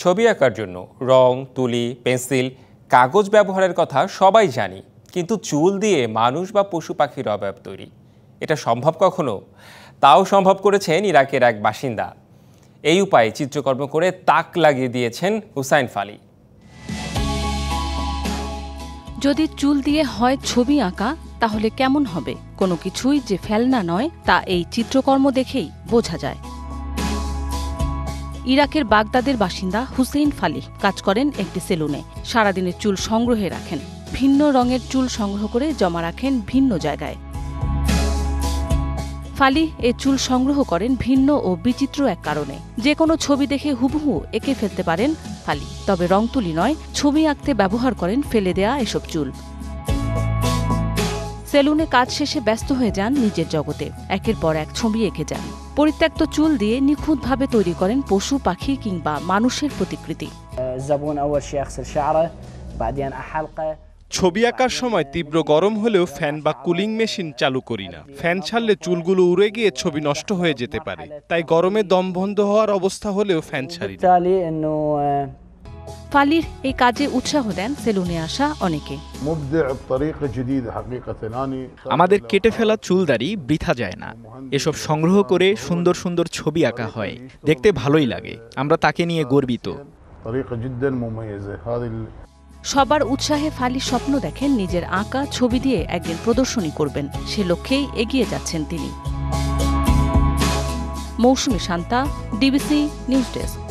ছবি আঁকার জন্য রং, তুলি, পেন্সিল, কাগজ ব্যবহারের কথা সবাই জানি, কিন্তু চুল দিয়ে মানুষ বা পশু পাখির অবয়ব তৈরি, এটা সম্ভব কখনো? তাও সম্ভব করেছেন ইরাকের এক বাসিন্দা। এই উপায়ে চিত্রকর্ম করে তাক লাগিয়ে দিয়েছেন হুসাইন ফালি। যদি চুল দিয়ে হয় ছবি আঁকা, তাহলে কেমন হবে? কোনো কিছুই যে ফেলনা নয় তা এই চিত্রকর্ম দেখেই বোঝা যায়। ইরাকের বাগদাদের বাসিন্দা হুসেইন ফালি কাজ করেন একটি সেলুনে। সারাদিনের চুল সংগ্রহে রাখেন, ভিন্ন রঙের চুল সংগ্রহ করে জমা রাখেন ভিন্ন জায়গায়। ফালি এ চুল সংগ্রহ করেন ভিন্ন ও বিচিত্র এক কারণে। যে কোনো ছবি দেখে হুবহু এঁকে ফেলতে পারেন ফালি, তবে রং তুলি নয়, ছবি আঁকতে ব্যবহার করেন ফেলে দেয়া এসব চুল। সেলুনে কাজ শেষে ব্যস্ত হয়ে যান নিজের জগতে, একের পর এক ছবি এঁকে যান। পরিত্যক্ত চুল দিয়ে নিখুঁতভাবে তৈরি করেন পশু, পাখি কিংবা মানুষের প্রতিকৃতি। ছবি আঁকার সময় তীব্র গরম হলেও ফ্যান বা কুলিং মেশিন চালু করি না। ফ্যান ছাড়লে চুলগুলো উড়ে গিয়ে ছবি নষ্ট হয়ে যেতে পারে, তাই গরমে দম বন্ধ হওয়ার অবস্থা হলেও ফ্যান ছাড়ি না। ফালির এই কাজে উৎসাহ দেন সেলুনে আসা অনেকে। আমাদের কেটে ফেলা চুলদাড়ি বৃথা যায় না, এসব সংগ্রহ করে সুন্দর সুন্দর ছবি আঁকা হয়, দেখতে ভালোই লাগে। আমরা তাকে নিয়ে গর্বিত। সবার উৎসাহে ফালি স্বপ্ন দেখেন নিজের আঁকা ছবি দিয়ে একদিন প্রদর্শনী করবেন। সে লক্ষ্যেই এগিয়ে যাচ্ছেন তিনি। মৌসুমী শান্তা, ডিবিসি নিউজ ডেস্ক।